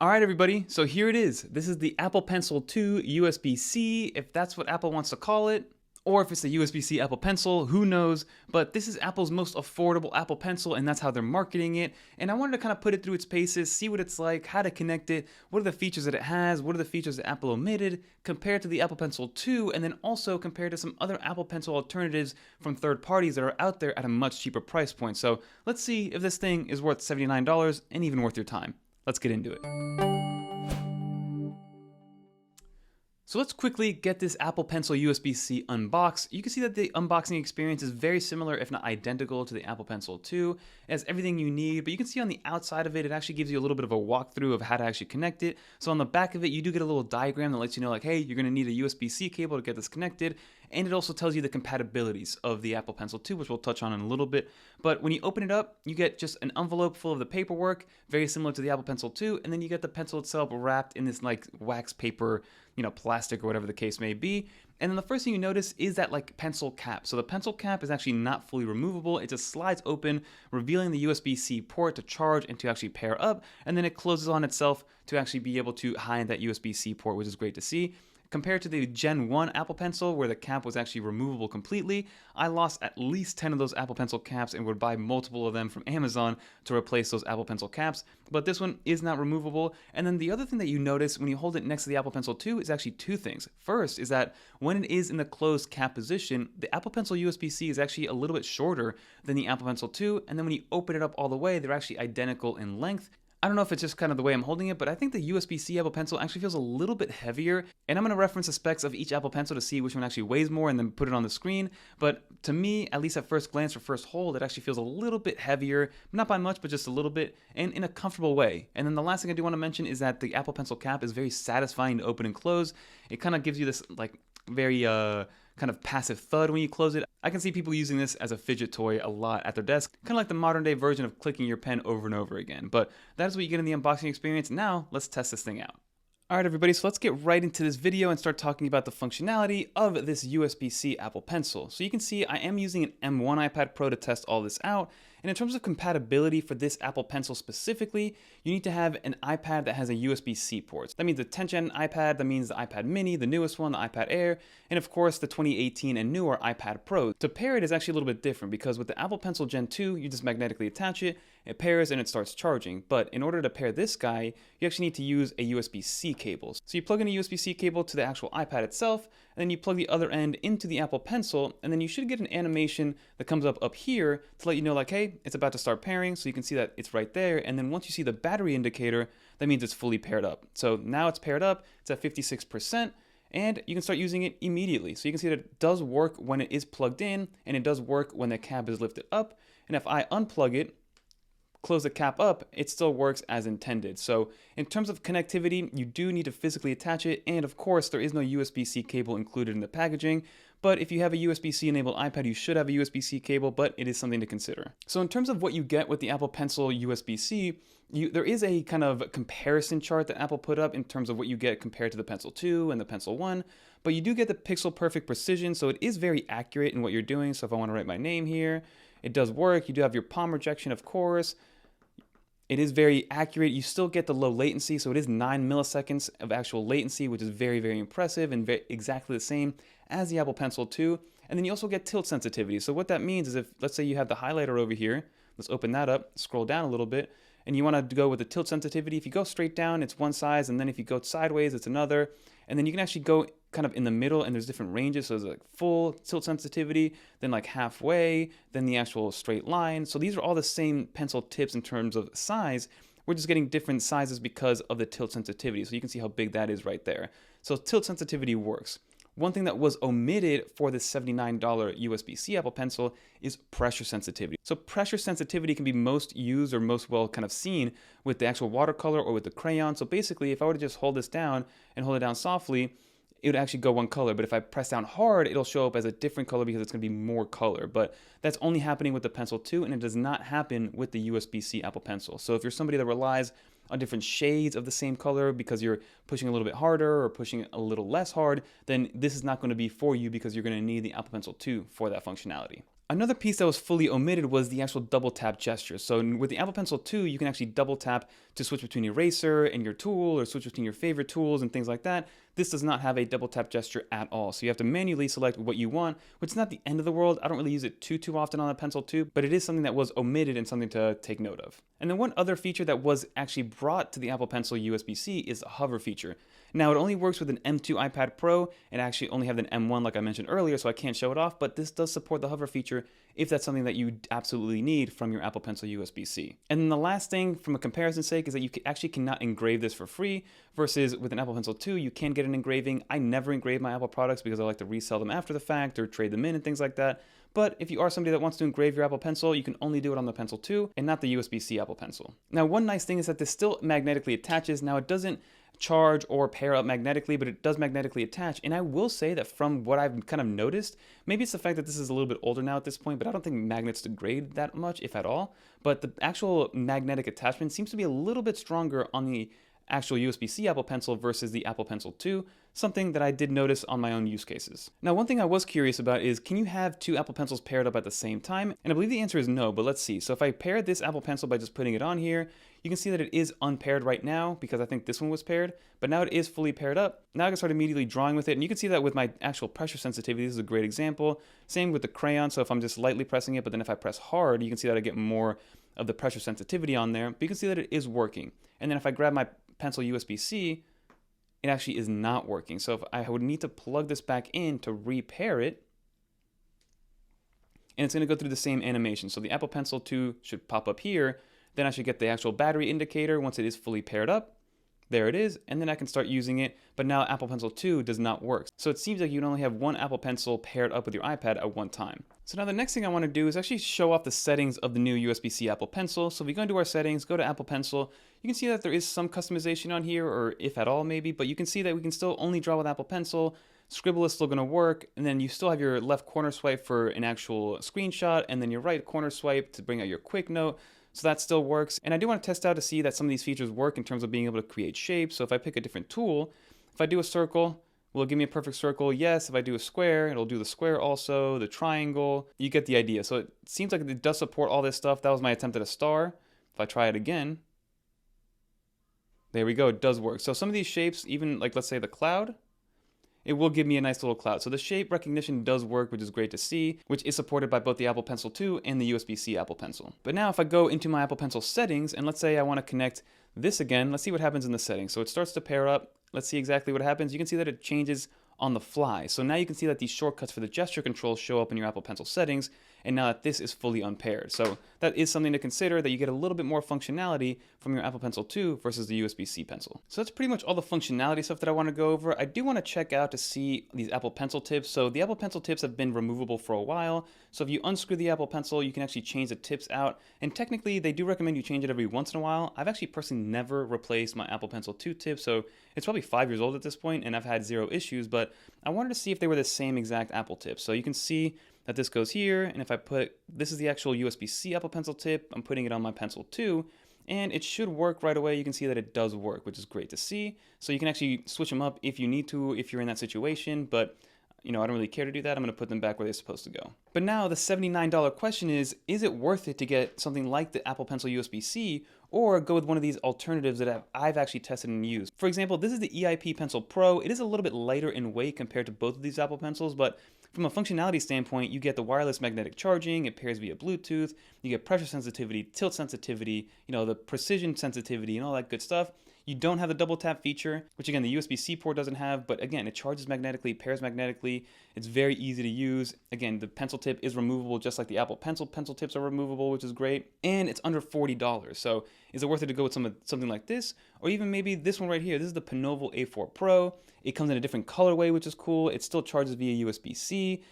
Alright everybody, so here it is. This is the Apple Pencil 2 USB-C, if that's what Apple wants to call it. Or if it's the USB-C Apple Pencil, who knows. But this is Apple's most affordable Apple Pencil, and that's how they're marketing it. And I wanted to kind of put it through its paces, see what it's like, how to connect it, what are the features that it has, what are the features that Apple omitted, compared to the Apple Pencil 2, and then also compared to some other Apple Pencil alternatives from third parties that are out there at a much cheaper price point. So let's see if this thing is worth $79 and even worth your time. Let's get into it. So let's quickly get this Apple Pencil USB-C unboxed. You can see that the unboxing experience is very similar, if not identical, to the Apple Pencil 2. It has everything you need, but you can see on the outside of it, it actually gives you a little bit of a walkthrough of how to actually connect it. So on the back of it, you do get a little diagram that lets you know, like, hey, you're gonna need a USB-C cable to get this connected. And it also tells you the compatibilities of the Apple Pencil 2, which we'll touch on in a little bit. But when you open it up, you get just an envelope full of the paperwork, very similar to the Apple Pencil 2, and then you get the pencil itself wrapped in this like wax paper, plastic or whatever the case may be. And then the first thing you notice is that like pencil cap. So the pencil cap is actually not fully removable. It just slides open, revealing the USB-C port to charge and to actually pair up. And then it closes on itself to actually be able to hide that USB-C port, which is great to see. Compared to the Gen 1 Apple Pencil, where the cap was actually removable completely, I lost at least 10 of those Apple Pencil caps and would buy multiple of them from Amazon to replace those Apple Pencil caps. But this one is not removable. And then the other thing that you notice when you hold it next to the Apple Pencil 2 is actually two things. First is that when it is in the closed cap position, the Apple Pencil USB-C is actually a little bit shorter than the Apple Pencil 2. And then when you open it up all the way, they're actually identical in length. I don't know if it's just kind of the way I'm holding it, but I think the USB-C Apple Pencil actually feels a little bit heavier. And I'm going to reference the specs of each Apple Pencil to see which one actually weighs more and then put it on the screen. But to me, at least at first glance or first hold, it actually feels a little bit heavier. Not by much, but just a little bit, and in a comfortable way. And then the last thing I do want to mention is that the Apple Pencil cap is very satisfying to open and close. It kind of gives you this like very kind of passive thud when you close it. I can see people using this as a fidget toy a lot at their desk, kind of like the modern day version of clicking your pen over and over again. But that is what you get in the unboxing experience. Now let's test this thing out. Alright everybody, so let's get right into this video and start talking about the functionality of this USB-C Apple Pencil. So you can see I am using an M1 iPad Pro to test all this out. And in terms of compatibility for this Apple Pencil specifically, you need to have an iPad that has a USB-C port. That means the 10th gen iPad, that means the iPad mini, the newest one, the iPad Air, and of course the 2018 and newer iPad Pro. To pair it is actually a little bit different because with the Apple Pencil Gen 2, you just magnetically attach it, it pairs and it starts charging. But in order to pair this guy, you actually need to use a USB-C cable. So you plug in a USB-C cable to the actual iPad itself, and then you plug the other end into the Apple Pencil, and then you should get an animation that comes up here to let you know like, hey, it's about to start pairing, so you can see that it's right there. And then once you see the battery indicator, that means it's fully paired up. So now it's paired up, it's at 56%, and you can start using it immediately. So you can see that it does work when it is plugged in, and it does work when the cap is lifted up. And if I unplug it, close the cap up, it still works as intended. So in terms of connectivity, you do need to physically attach it, and of course there is no USB-C cable included in the packaging, but if you have a USB-C enabled iPad, you should have a USB-C cable, but it is something to consider. So in terms of what you get with the Apple Pencil USB-C, there is a kind of comparison chart that Apple put up in terms of what you get compared to the Pencil 2 and the Pencil 1, but you do get the pixel perfect precision, so it is very accurate in what you're doing. So if I want to write my name here, it does work. You do have your palm rejection, of course. It is very accurate. You still get the low latency, so it is 9 milliseconds of actual latency, which is very, very impressive and exactly the same as the Apple Pencil 2. And then you also get tilt sensitivity. So what that means is if, let's say you have the highlighter over here, let's open that up, scroll down a little bit, and you want to go with the tilt sensitivity. If you go straight down, it's one size, and then if you go sideways, it's another. And then you can actually go kind of in the middle, and there's different ranges. So there's like full tilt sensitivity, then like halfway, then the actual straight line. So these are all the same pencil tips in terms of size. We're just getting different sizes because of the tilt sensitivity. So you can see how big that is right there. So tilt sensitivity works. One thing that was omitted for this $79 USB-C Apple Pencil is pressure sensitivity. So pressure sensitivity can be most used or most well kind of seen with the actual watercolor or with the crayon. So basically, if I were to just hold this down and hold it down softly, it would actually go one color. But if I press down hard, it'll show up as a different color because it's going to be more color. But that's only happening with the Pencil 2, and it does not happen with the USB-C Apple Pencil. So if you're somebody that relies on different shades of the same color because you're pushing a little bit harder or pushing a little less hard, then this is not going to be for you because you're going to need the Apple Pencil 2 for that functionality. Another piece that was fully omitted was the actual double tap gesture. So with the Apple Pencil 2, you can actually double tap to switch between eraser and your tool, or switch between your favorite tools and things like that. This does not have a double tap gesture at all. So you have to manually select what you want, which is not the end of the world. I don't really use it too often on the Pencil 2, but it is something that was omitted and something to take note of. And then one other feature that was actually brought to the Apple Pencil USB-C is the hover feature. Now, it only works with an M2 iPad Pro, and I actually only have an M1 like I mentioned earlier, so I can't show it off, but this does support the hover feature if that's something that you absolutely need from your Apple Pencil USB-C. And then the last thing, from a comparison sake, is that you actually cannot engrave this for free, versus with an Apple Pencil 2, you can get an engraving. I never engrave my Apple products because I like to resell them after the fact or trade them in and things like that. But if you are somebody that wants to engrave your Apple Pencil, you can only do it on the Pencil 2 and not the USB-C Apple Pencil. Now, one nice thing is that this still magnetically attaches. Now, it doesn't charge or pair up magnetically, but it does magnetically attach. And I will say that from what I've kind of noticed, maybe it's the fact that this is a little bit older now at this point, but I don't think magnets degrade that much, if at all. But the actual magnetic attachment seems to be a little bit stronger on the actual USB-C Apple Pencil versus the Apple Pencil 2, something that I did notice on my own use cases. Now, one thing I was curious about is, can you have two Apple Pencils paired up at the same time? And I believe the answer is no, but let's see. So if I pair this Apple Pencil by just putting it on here, you can see that it is unpaired right now because I think this one was paired, but now it is fully paired up. Now I can start immediately drawing with it, and you can see that with my actual pressure sensitivity. This is a great example. Same with the crayon, so if I'm just lightly pressing it, but then if I press hard, you can see that I get more of the pressure sensitivity on there, but you can see that it is working. And then if I grab my Pencil USB-C, it actually is not working. So if I would need to plug this back in to repair it, and it's going to go through the same animation. So the Apple Pencil 2 should pop up here. Then I should get the actual battery indicator once it is fully paired up. There it is, and then I can start using it, but now Apple Pencil 2 does not work. So it seems like you can only have one Apple Pencil paired up with your iPad at one time. So now the next thing I want to do is actually show off the settings of the new USB-C Apple Pencil. So if we go into our settings, go to Apple Pencil, you can see that there is some customization on here, or if at all maybe, but you can see that we can still only draw with Apple Pencil. Scribble is still going to work, and then you still have your left corner swipe for an actual screenshot, and then your right corner swipe to bring out your quick note. So that still works. And I do want to test out to see that some of these features work in terms of being able to create shapes. So if I pick a different tool, if I do a circle, will it give me a perfect circle? Yes. If I do a square, it'll do the square also, the triangle. You get the idea. So it seems like it does support all this stuff. That was my attempt at a star. If I try it again, there we go. It does work. So some of these shapes, even like let's say the cloud, it will give me a nice little cloud. So the shape recognition does work, which is great to see, which is supported by both the Apple Pencil 2 and the USB-C Apple Pencil. But now if I go into my Apple Pencil settings, and let's say I want to connect this again, let's see what happens in the settings. So it starts to pair up. Let's see exactly what happens. You can see that it changes on the fly. So now you can see that these shortcuts for the gesture control show up in your Apple Pencil settings, and now that this is fully unpaired. So that is something to consider, that you get a little bit more functionality from your Apple Pencil 2 versus the USB-C Pencil. So that's pretty much all the functionality stuff that I want to go over. I do want to check out to see these Apple Pencil tips. So the Apple Pencil tips have been removable for a while. So if you unscrew the Apple Pencil, you can actually change the tips out. And technically, they do recommend you change it every once in a while. I've actually personally never replaced my Apple Pencil 2 tip, so it's probably 5 years old at this point, and I've had zero issues, but I wanted to see if they were the same exact Apple tips. So you can see that this goes here, and if I put, this is the actual USB-C Apple Pencil tip, I'm putting it on my Pencil 2, and it should work right away. You can see that it does work, which is great to see. So you can actually switch them up if you need to, if you're in that situation, but I don't really care to do that. I'm going to put them back where they're supposed to go. But now the $79 question is it worth it to get something like the Apple Pencil USB-C, or go with one of these alternatives that I've actually tested and used? For example, this is the EIP Pencil Pro. It is a little bit lighter in weight compared to both of these Apple Pencils, but from a functionality standpoint, you get the wireless magnetic charging, it pairs via Bluetooth, you get pressure sensitivity, tilt sensitivity, the precision sensitivity and all that good stuff. You don't have the double tap feature, which again, the USB-C port doesn't have, but again, it charges magnetically, pairs magnetically. It's very easy to use. Again, the pencil tip is removable just like the Apple Pencil. Pencil tips are removable, which is great. And it's under $40. So is it worth it to go with something like this? Or even maybe this one right here. This is the Panoval A4 Pro. It comes in a different colorway, which is cool. It still charges via USB-C.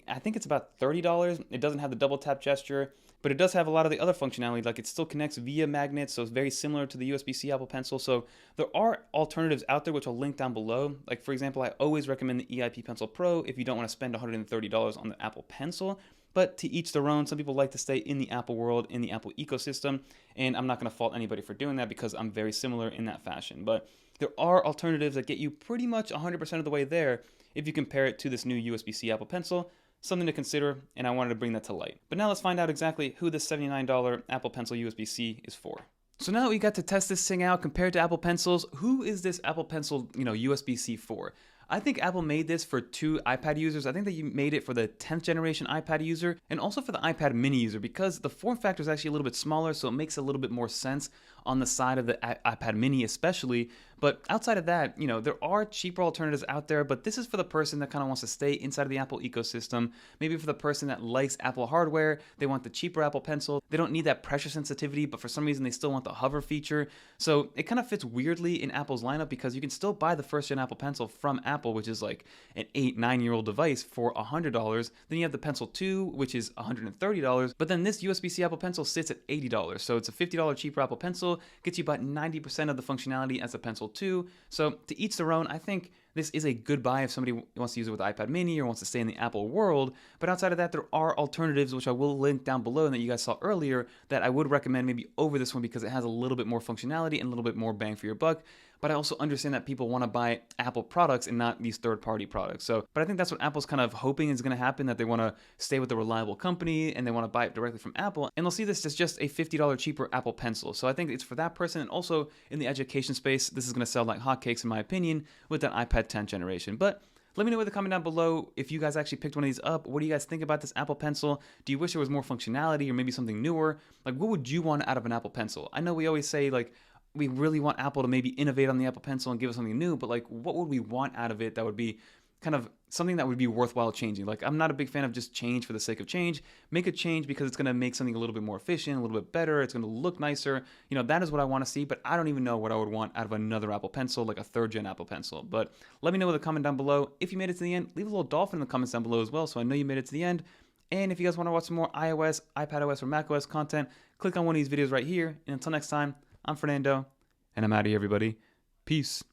I think it's about $30. It doesn't have the double tap gesture, but it does have a lot of the other functionality, like it still connects via magnets, so it's very similar to the USB-C Apple Pencil. So there are alternatives out there, which I'll link down below. Like for example, I always recommend the EIP Pencil Pro if you don't want to spend $130 on the Apple Pencil, but to each their own. Some people like to stay in the Apple world, in the Apple ecosystem, and I'm not going to fault anybody for doing that because I'm very similar in that fashion. But there are alternatives that get you pretty much 100% of the way there if you compare it to this new USB-C Apple Pencil. something to consider, and I wanted to bring that to light. But now let's find out exactly who this $79 Apple Pencil USB-C is for. So now that we got to test this thing out compared to Apple Pencils, who is this Apple Pencil, USB-C for? I think Apple made this for 2 iPad users. I think that you made it for the 10th generation iPad user and also for the iPad mini user because the form factor is actually a little bit smaller, so it makes a little bit more sense on the side of the iPad mini especially. But outside of that, there are cheaper alternatives out there, but this is for the person that kind of wants to stay inside of the Apple ecosystem. Maybe for the person that likes Apple hardware, they want the cheaper Apple Pencil. They don't need that pressure sensitivity, but for some reason they still want the hover feature. So it kind of fits weirdly in Apple's lineup because you can still buy the first gen Apple Pencil from Apple, which is like an 8-9-year-old device for $100. Then you have the Pencil 2, which is $130. But then this USB-C Apple Pencil sits at $80. So it's a $50 cheaper Apple Pencil, gets you about 90% of the functionality as the Pencil 2. So to each their own, I think this is a good buy if somebody wants to use it with iPad mini or wants to stay in the Apple world. But outside of that, there are alternatives, which I will link down below and that you guys saw earlier, that I would recommend maybe over this one because it has a little bit more functionality and a little bit more bang for your buck. But I also understand that people want to buy Apple products and not these third-party products. But I think that's what Apple's kind of hoping is going to happen, that they want to stay with a reliable company and they want to buy it directly from Apple. And they'll see this as just a $50 cheaper Apple Pencil. So I think it's for that person. And also in the education space, this is going to sell like hotcakes in my opinion with that iPad 10th generation. But let me know in the comment down below if you guys actually picked one of these up. What do you guys think about this Apple Pencil? Do you wish there was more functionality or maybe something newer? Like, what would you want out of an Apple Pencil? I know we always say, like, we really want Apple to maybe innovate on the Apple Pencil and give us something new, but like, what would we want out of it that would be kind of something that would be worthwhile changing? Like, I'm not a big fan of just change for the sake of change. Make a change because it's going to make something a little bit more efficient, a little bit better. It's going to look nicer. That is what I want to see, but I don't even know what I would want out of another Apple Pencil, like a 3rd gen Apple Pencil. But let me know in the comment down below. If you made it to the end, leave a little dolphin in the comments down below as well, so I know you made it to the end. And if you guys want to watch some more iOS, iPadOS, or macOS content, click on one of these videos right here. And until next time, I'm Fernando, and I'm out of here, everybody. Peace.